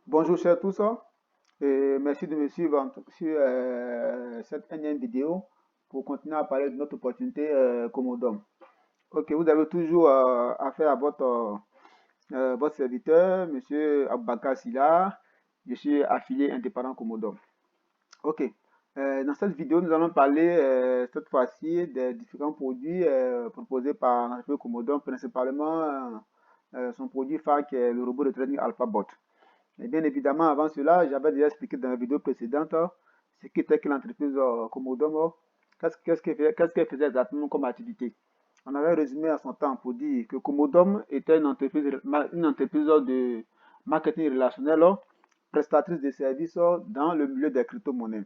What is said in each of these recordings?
Bonjour chers tous, et merci de me suivre sur cette énième vidéo pour continuer à parler de notre opportunité Comodom. Ok, vous avez toujours affaire à votre serviteur, Monsieur Aboubakar Silla. Je suis affilié indépendant Comodom. Ok, dans cette vidéo, nous allons parler cette fois-ci des différents produits proposés par l'entreprise Comodom, principalement son produit phare qui est le robot de trading AlphaBot. Et bien évidemment, avant cela, j'avais déjà expliqué dans la vidéo précédente ce qu'était que l'entreprise Komodomo, qu'est-ce qu'elle faisait exactement comme activité. On avait résumé à son temps pour dire que Komodom était une entreprise de marketing relationnel, prestatrice de services dans le milieu des crypto-monnaies.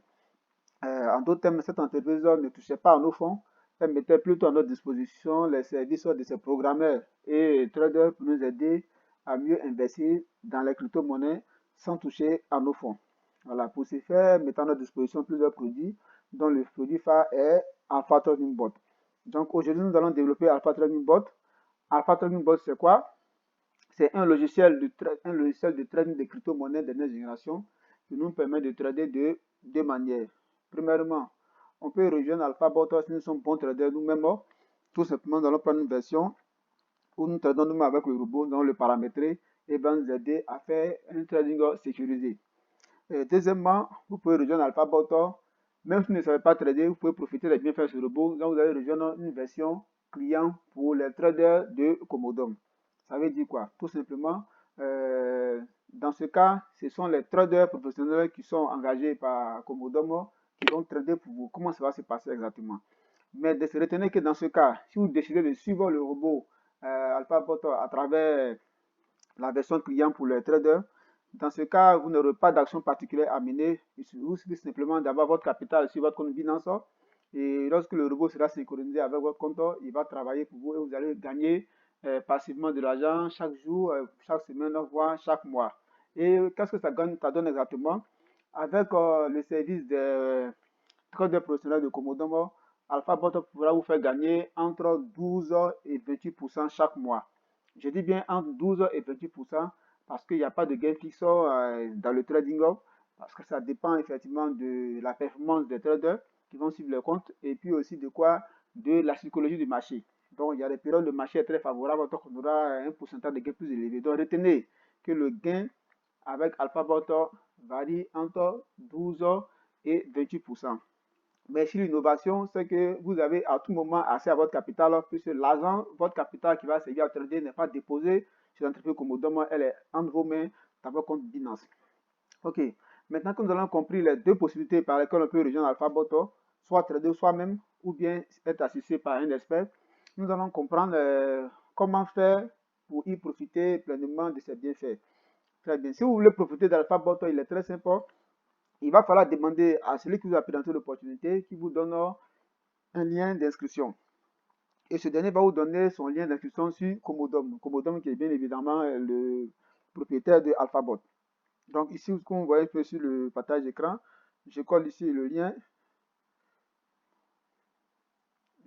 En d'autres termes, cette entreprise ne touchait pas à nos fonds, elle mettait plutôt à notre disposition les services de ses programmeurs et traders pour nous aider à mieux investir dans les crypto-monnaies sans toucher à nos fonds. Voilà, pour ce faire, mettant à notre disposition plusieurs produits, dont le produit phare est Alpha Trading Bot. Donc aujourd'hui, nous allons développer Alpha Trading Bot. Alpha Trading Bot, c'est quoi? C'est un logiciel de trading de crypto-monnaies de dernière génération qui nous permet de trader de deux manières. Premièrement, on peut rejoindre AlphaBot si nous sommes bons traders nous-mêmes. Tout simplement, nous allons prendre une version où nous tradons nous-mêmes avec le robot, nous allons le paramétrer et va nous aider à faire un trading sécurisé. Et deuxièmement, vous pouvez rejoindre AlphaBot. Même si vous ne savez pas trader, vous pouvez profiter des bienfaits de ce robot. Donc, vous allez rejoindre une version client pour les traders de Comodom. Ça veut dire quoi? Tout simplement, dans ce cas, ce sont les traders professionnels qui sont engagés par Comodom qui vont trader pour vous. Comment ça va se passer exactement? Mais retenez que dans ce cas, si vous décidez de suivre le robot AlphaBot à travers la version client pour les traders, dans ce cas, vous n'aurez pas d'action particulière à mener. Il suffit simplement d'avoir votre capital sur votre compte Binance. Et lorsque le robot sera synchronisé avec votre compte, il va travailler pour vous et vous allez gagner passivement de l'argent chaque jour, chaque semaine, voire chaque mois. Et qu'est-ce que ça donne exactement? Avec le service des traders professionnels de Komodo, AlphaBot pourra vous faire gagner entre 12 et 28% chaque mois. Je dis bien entre 12 et 28% parce qu'il n'y a pas de gain fixe dans le trading, parce que ça dépend effectivement de la performance des traders qui vont suivre le compte et puis aussi de quoi? De la psychologie du marché. Donc il y a des périodes où le marché est très favorable, donc on aura un pourcentage de gain plus élevé. Donc retenez que le gain avec AlphaBot varie entre 12 et 28%. Mais si l'innovation, c'est que vous avez à tout moment accès à votre capital, puisque l'argent, votre capital qui va servir à trader n'est pas déposé sur l'entreprise Komodo, elle est entre vos mains dans votre compte Binance. Ok, maintenant que nous avons compris les deux possibilités par lesquelles on peut rejoindre AlphaBot, soit trader soi-même ou bien être assisté par un expert, nous allons comprendre comment faire pour y profiter pleinement de ces bienfaits. Très bien, si vous voulez profiter d'AlphaBot, il est très simple. Il va falloir demander à celui qui vous a présenté l'opportunité qui vous donne un lien d'inscription. Et ce dernier va vous donner son lien d'inscription sur Comodom. Comodom qui est bien évidemment le propriétaire de AlphaBot. Donc ici, comme vous voyez un peu sur le partage d'écran, je colle ici le lien.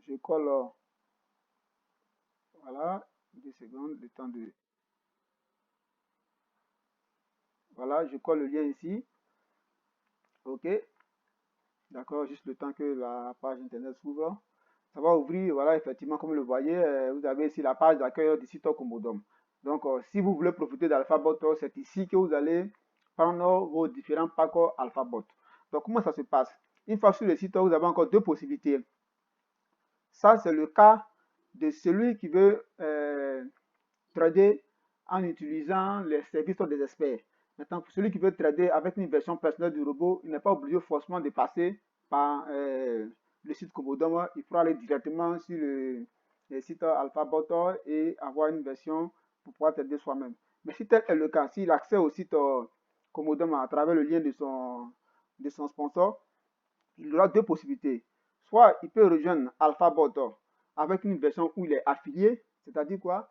Je colle, voilà, 2 secondes, le temps de... Voilà, je colle le lien ici. OK, d'accord, juste le temps que la page internet s'ouvre. Ça va ouvrir, voilà, effectivement, comme vous le voyez, vous avez ici la page d'accueil du site Comodom. Donc, si vous voulez profiter d'AlphaBot, c'est ici que vous allez prendre vos différents packs AlphaBot. Donc, comment ça se passe? Une fois sur le site, vous avez encore deux possibilités. Ça, c'est le cas de celui qui veut trader en utilisant les services des experts. Maintenant, pour celui qui veut trader avec une version personnelle du robot, il n'est pas obligé forcément de passer par le site Komodo. Il pourra aller directement sur le site AlphaBot et avoir une version pour pouvoir trader soi-même. Mais si tel est le cas, s'il accède au site Komodo à travers le lien de son sponsor, il aura deux possibilités. Soit il peut rejoindre AlphaBot avec une version où il est affilié, c'est-à-dire quoi?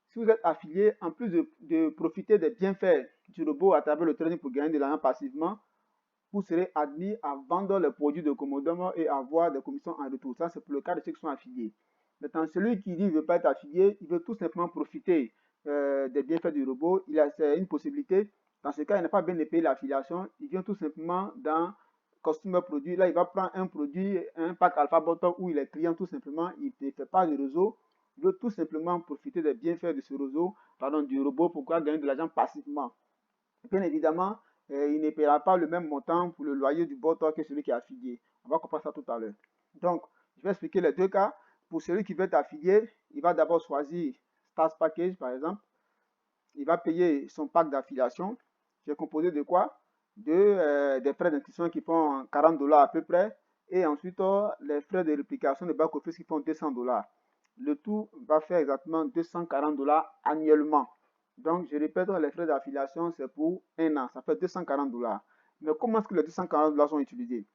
Si vous êtes affilié, en plus de profiter des bienfaits du robot à travers le trading pour gagner de l'argent passivement, vous serez admis à vendre les produits de Commodore et avoir des commissions en retour. Ça, c'est pour le cas de ceux qui sont affiliés. Maintenant, celui qui dit ne veut pas être affilié, il veut tout simplement profiter des bienfaits du robot. C'est une possibilité. Dans ce cas, il n'a pas besoin de payer l'affiliation. Il vient tout simplement dans Customer Produit. Là, il va prendre un produit, un pack Alpha Bottom où il est client tout simplement. Il ne fait pas de réseau. Il veut tout simplement profiter des bienfaits de ce réseau, pardon, du robot pour gagner de l'argent passivement. Bien évidemment, il ne paiera pas le même montant pour le loyer du bot que celui qui est affilié. On va comprendre ça tout à l'heure. Donc, je vais expliquer les deux cas. Pour celui qui veut être affilié, il va d'abord choisir Stars Package, par exemple. Il va payer son pack d'affiliation, qui est composé de quoi? Des frais d'inscription qui font 40 $ à peu près, et ensuite les frais de réplication de back-office qui font 200 $. Le tout va faire exactement 240 $ annuellement. Donc, je répète, les frais d'affiliation, c'est pour un an, ça fait 240 $. Mais comment est-ce que les 240 $ sont utilisés?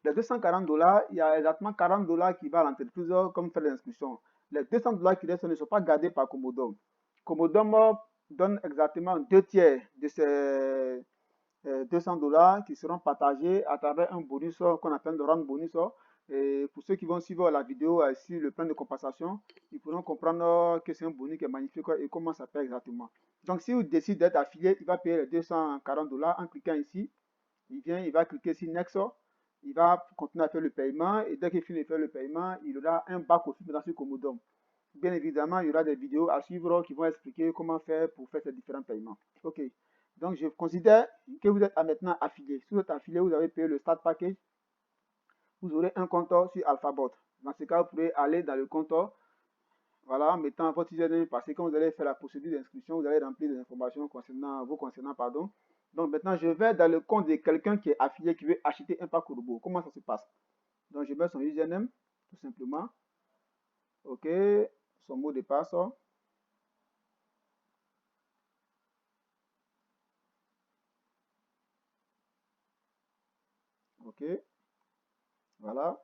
Les 240 $, il y a exactement 40 $ qui va à l'entreprise comme frais d'inscription. Les 200 $ qui restent ne sont pas gardés par Comodom. Comodom donne exactement 2/3 de ces 200 $ qui seront partagés à travers un bonus qu'on appelle le round bonus. Et pour ceux qui vont suivre la vidéo sur le plan de compensation, ils pourront comprendre que c'est un bonus qui est magnifique et comment ça fait exactement. Donc, si vous décidez d'être affilié, il va payer les 240 $ en cliquant ici. Il va cliquer sur Next. Il va continuer à faire le paiement et dès qu'il finit de faire le paiement, il aura un back-office dans ce Comodom. Bien évidemment, il y aura des vidéos à suivre qui vont expliquer comment faire pour faire ces différents paiements. Ok. Donc, je considère que vous êtes maintenant affilié. Si vous êtes affilié, vous avez payé le Start Package. Vous aurez un compte sur Alphabot. Dans ce cas, vous pourrez aller dans le compte, voilà, en mettant votre username parce que quand vous allez faire la procédure d'inscription, vous allez remplir des informations concernant, pardon. Donc, maintenant, je vais dans le compte de quelqu'un qui est affilié, qui veut acheter un pack robot. Comment ça se passe? Donc, je mets son username, tout simplement. Ok. Son mot de passe. Ok. Voilà.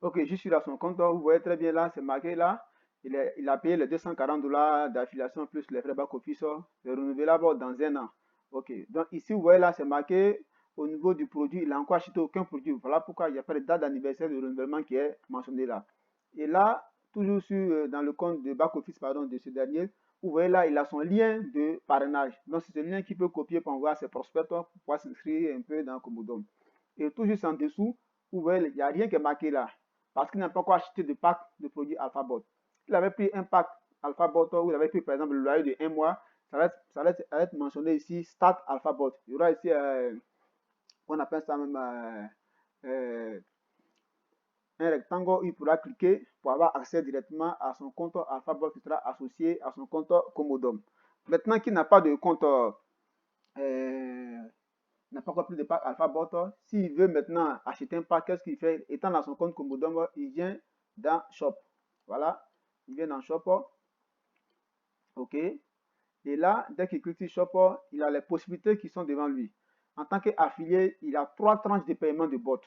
Ok, je suis dans son compte. Vous voyez très bien là, c'est marqué là. Il a payé les 240 $ d'affiliation plus les frais back-office. C'est renouvelable dans un an. Ok, donc ici, vous voyez là, c'est marqué au niveau du produit. Il n'a encore acheté aucun produit. Voilà pourquoi il n'y a pas de date d'anniversaire de renouvellement qui est mentionnée là. Et là, toujours dans le compte de back-office pardon, de ce dernier, vous voyez là, il a son lien de parrainage. Donc, c'est ce lien qu'il peut copier pour envoyer à ses prospects pour pouvoir s'inscrire un peu dans Comodom. Et tout juste en dessous, vous voyez, il n'y a rien qui est marqué là parce qu'il n'a pas encore acheté de pack de produits Alphabot. S'il avait pris un pack Alphabot ou il avait pris par exemple le loyer de 1 mois, ça va être mentionné ici Start Alphabot. Il y aura ici, on appelle ça même un rectangle où il pourra cliquer pour avoir accès directement à son compte Alphabot qui sera associé à son compte Comodom. Maintenant qu'il n'a pas de compte, n'a pas encore pris de pack Alphabot, s'il veut maintenant acheter un pack, qu'est-ce qu'il fait? Étant dans son compte Comodom, il vient dans Shop. Voilà, il vient dans Shop. Ok. Et là, dès qu'il clique sur Shop, il a les possibilités qui sont devant lui. En tant qu'affilié, il a 3 tranches de paiement de bot.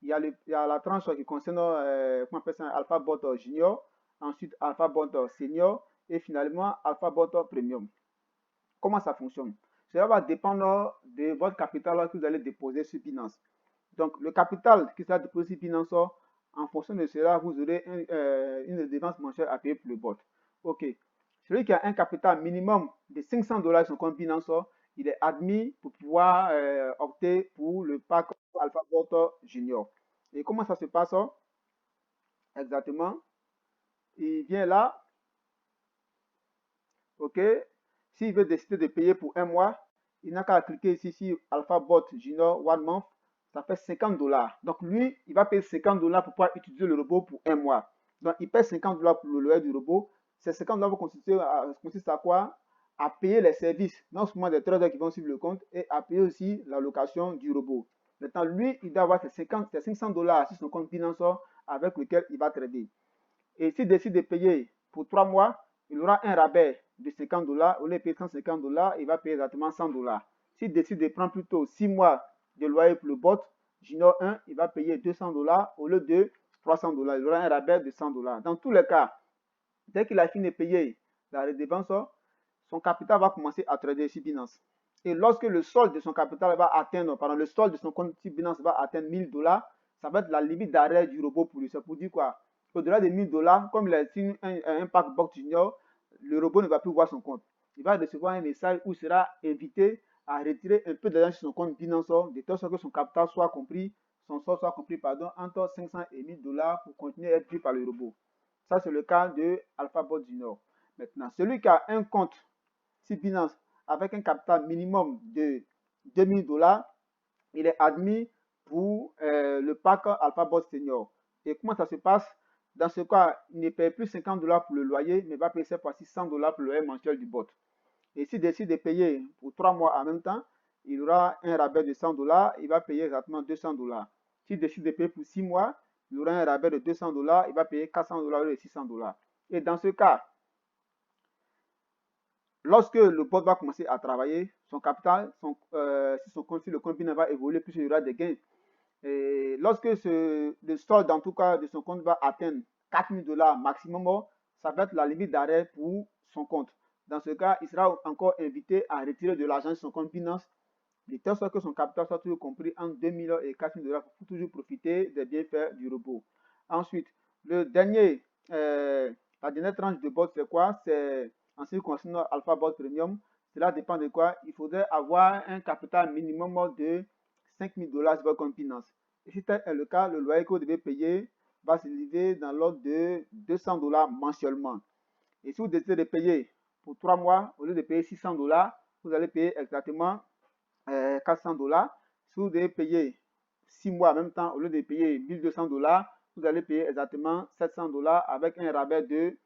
Il y a la tranche qui concerne comment on appelle ça, Alphabot Junior, ensuite Alphabot Senior et finalement Alphabot Premium. Comment ça fonctionne? Cela va dépendre de votre capital que vous allez déposer sur Binance. Donc, le capital qui sera déposé sur Binance, en fonction de cela, vous aurez une dépense mensuelle à payer pour le bot. Ok. Celui qui a un capital minimum de 500 $ sur son compte Binance, il est admis pour pouvoir opter pour le pack Alphabot Junior. Et comment ça se passe? Exactement. Il vient là. Ok. S'il veut décider de payer pour un mois, il n'a qu'à cliquer ici sur Alphabot Junior One Month. Ça fait 50 $. Donc lui, il va payer 50 $ pour pouvoir utiliser le robot pour un mois. Donc il paie 50 $ pour le loyer du robot. Ces 50 $ vont consister à quoi? À payer les services, non seulement des traders qui vont suivre le compte, et à payer aussi la location du robot. Maintenant, lui, il doit avoir ses 500 $ sur son compte Binance avec lequel il va trader. Et s'il décide de payer pour 3 mois, il aura un rabais de 50 $. Au lieu de payer 150 $, il va payer exactement 100 $. S'il décide de prendre plutôt 6 mois de loyer pour le bot, Junior 1, il va payer 200 $ au lieu de 300 $. Il aura un rabais de 100 $. Dans tous les cas, dès qu'il a fini de payer la redevance, son capital va commencer à trader sur Binance. Et lorsque le solde de son capital va atteindre, pardon, le solde de son compte sur Binance va atteindre 1000 $, ça va être la limite d'arrêt du robot pour lui. Ça pour dire quoi? Au-delà de 1000 $, comme il a signé un pack box junior, le robot ne va plus voir son compte. il va recevoir un message où il sera invité à retirer un peu d'argent sur son compte Binance, de telle sorte que son capital soit compris, son sort soit compris, pardon, entre 500 et 1000 dollars pour continuer à être pris par le robot. Ça, c'est le cas de AlphaBot Junior. Maintenant, celui qui a un compte sur Binance avec un capital minimum de 2000 dollars, il est admis pour le pack AlphaBot Senior. Et comment ça se passe? Dans ce cas, il ne paye plus 50 dollars pour le loyer, mais va payer cette fois-ci 100 dollars pour le loyer mensuel du bot. Et s'il décide de payer pour 3 mois en même temps, il aura un rabais de 100 dollars, il va payer exactement 200 dollars. S'il décide de payer pour 6 mois, il aura un rabais de 200 dollars, il va payer 400 dollars et 600 dollars. Et dans ce cas, lorsque le bot va commencer à travailler, son capital, si le compte Binance va évoluer, plus il y aura des gains. Et lorsque le solde, en tout cas, de son compte va atteindre 4000 dollars maximum, ça va être la limite d'arrêt pour son compte. Dans ce cas, il sera encore invité à retirer de l'argent sur son compte Binance, de telle sorte que son capital soit toujours compris entre 2000 et 4000 dollars pour toujours profiter des bienfaits du robot. Ensuite, la dernière tranche de bot, c'est quoi? C'est en ce qui concerne AlphaBot Premium. Cela dépend de quoi? Il faudrait avoir un capital minimum de 5000 dollars sur votre compte Binance. Et si tel est le cas, le loyer que vous devez payer va s'élever dans l'ordre de 200 dollars mensuellement. Et si vous décidez de payer pour 3 mois, au lieu de payer 600 dollars, vous allez payer exactement 400 dollars. Si vous devez payer 6 mois en même temps, au lieu de payer 1200 dollars, vous allez payer exactement 700 dollars avec un rabais de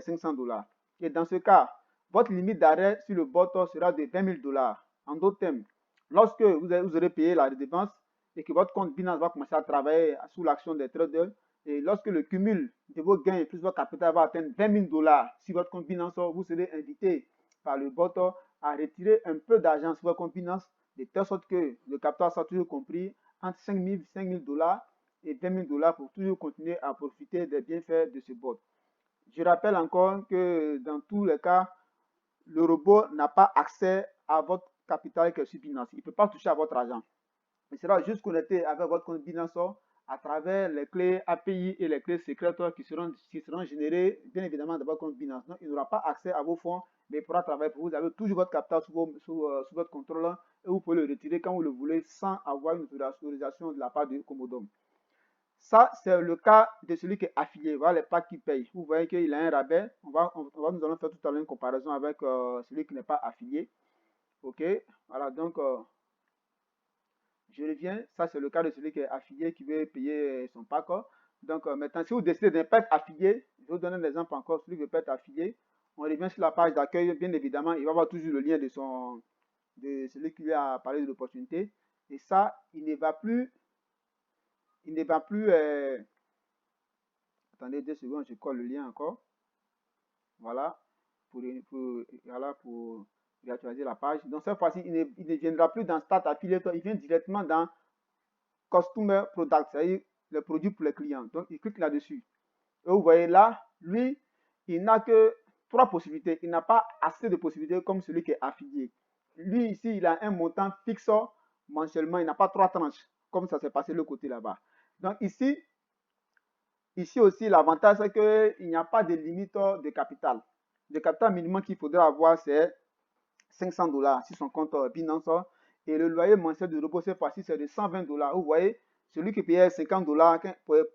500 dollars. Et dans ce cas, votre limite d'arrêt sur le bot sera de 20 000 dollars. En d'autres termes, lorsque vous aurez payé la redevance et que votre compte Binance va commencer à travailler sous l'action des traders, et lorsque le cumul de vos gains plus votre capital va atteindre 20 000 dollars sur votre compte Binance, vous serez invité par le bot à retirer un peu d'argent sur votre compte Binance, de telle sorte que le capital soit toujours compris entre 5 000 dollars et 20 000 dollars pour toujours continuer à profiter des bienfaits de ce bot. Je rappelle encore que dans tous les cas, le robot n'a pas accès à votre capital qui est sur Binance. Il ne peut pas toucher à votre argent. Il sera juste connecté avec votre compte Binance à travers les clés API et les clés secrètes qui seront générées bien évidemment dans votre compte Binance. Donc, il n'aura pas accès à vos fonds, mais il pourra travailler pour vous. Vous avez toujours votre capital sous votre contrôle et vous pouvez le retirer quand vous le voulez sans avoir une autorisation de la part de Commodore. Ça, c'est le cas de celui qui est affilié. Voilà les packs qui payent. Vous voyez qu'il a un rabais. Nous allons faire tout à l'heure une comparaison avec celui qui n'est pas affilié. OK. Voilà, donc, je reviens. Ça, c'est le cas de celui qui est affilié, qui veut payer son pack. Donc, maintenant, si vous décidez de ne pas être affilié, je vais vous donner un exemple encore. Celui qui ne veut pas être affilié, on revient sur la page d'accueil. Bien évidemment, il va avoir toujours le lien de celui qui lui a parlé de l'opportunité. Et ça, il ne va plus attendez 2 secondes, je colle le lien encore. Voilà, pour réactualiser la page. Donc cette fois-ci, il ne viendra plus dans Start Affiliate, il vient directement dans Customer Product, c'est-à-dire le produit pour les clients. Donc il clique là-dessus. Et vous voyez là, lui, il n'a que 3 possibilités. Il n'a pas assez de possibilités comme celui qui est affilié. Lui, ici, il a un montant fixe mensuellement. Il n'a pas 3 tranches, comme ça s'est passé de l'autre côté là-bas. Donc ici aussi, l'avantage, c'est qu'il n'y a pas de limite de capital. Le capital minimum qu'il faudra avoir, c'est 500 dollars sur son compte Binance. Et le loyer mensuel de robot, cette fois-ci, c'est de 120 dollars. Vous voyez, celui qui payait 50 dollars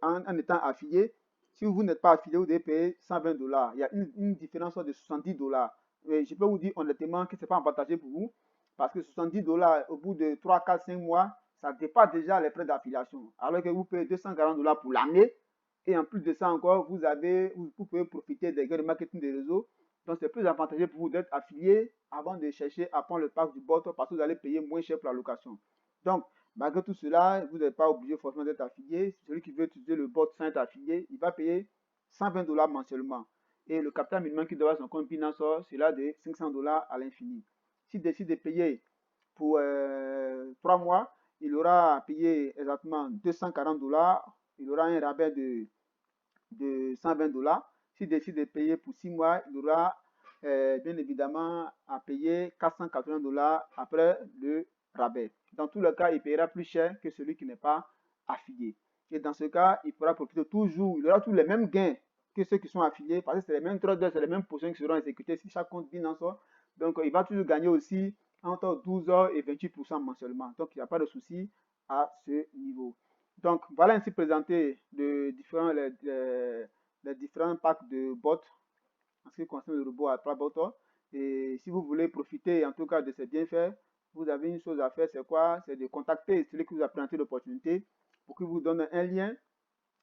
en étant affilié, si vous n'êtes pas affilié, vous devez payer 120 dollars. Il y a une différence de 70 dollars. Je peux vous dire honnêtement que ce n'est pas avantageux pour vous, parce que 70 dollars au bout de 3, 4, 5 mois, ça dépasse déjà les frais d'affiliation. Alors que vous payez 240 dollars pour l'année. Et en plus de ça encore, vous pouvez profiter des gains de marketing des réseaux. Donc, c'est plus avantageux pour vous d'être affilié avant de chercher à prendre le pack du bot parce que vous allez payer moins cher pour la location. Donc, malgré tout cela, vous n'êtes pas obligé forcément d'être affilié. Celui qui veut utiliser le bot sans être affilié, il va payer 120 dollars mensuellement. Et le capital minimum qu'il doit avoir son compte Binance, c'est là de 500 dollars à l'infini. S'il décide de payer pour 3 mois, il aura payé exactement 240 dollars. Il aura un rabais de 120 dollars. S'il décide de payer pour 6 mois, il aura bien évidemment à payer 480 dollars après le rabais. Dans tous les cas, il paiera plus cher que celui qui n'est pas affilié. Et dans ce cas, il pourra profiter toujours, il aura tous les mêmes gains que ceux qui sont affiliés, parce que c'est les mêmes traders, c'est les mêmes positions qui seront exécutées si chaque compte Binance. Donc, il va toujours gagner aussi entre 12 et 28% mensuellement. Donc, il n'y a pas de souci à ce niveau. Donc, voilà ainsi présenté les différents packs de bots en ce qui concerne le robot à plat bottom. Et si vous voulez profiter en tout cas de ces bienfaits, vous avez une chose à faire, c'est quoi? C'est de contacter celui qui vous a présenté l'opportunité pour qu'il vous donne un lien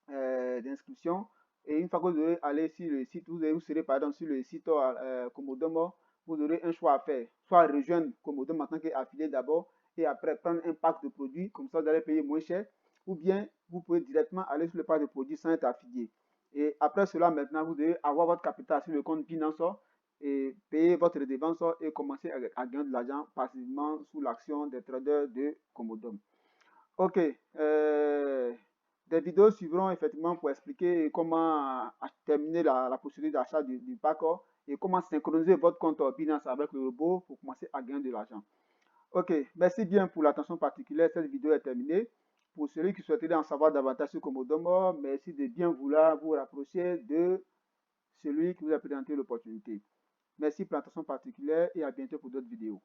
d'inscription. Et une fois que vous aurez allé sur le site, vous serez pardon, sur le site Komodomo, vous aurez un choix à faire. Soit rejoindre Komodomo en tant qu'affilié d'abord et après prendre un pack de produits, comme ça vous allez payer moins cher. Ou bien vous pouvez directement aller sur le pack de produits sans être affilié. Et après cela, maintenant, vous devez avoir votre capital sur le compte Binance et payer votre redevance et commencer à gagner de l'argent passivement sous l'action des traders de Komodomo. Ok, des vidéos suivront effectivement pour expliquer comment terminer la procédure d'achat du pack et comment synchroniser votre compte Binance avec le robot pour commencer à gagner de l'argent. Ok, merci bien pour l'attention particulière. Cette vidéo est terminée. Pour celui qui souhaiterait en savoir davantage sur Komodomo, merci de bien vouloir vous rapprocher de celui qui vous a présenté l'opportunité. Merci pour l'attention particulière et à bientôt pour d'autres vidéos.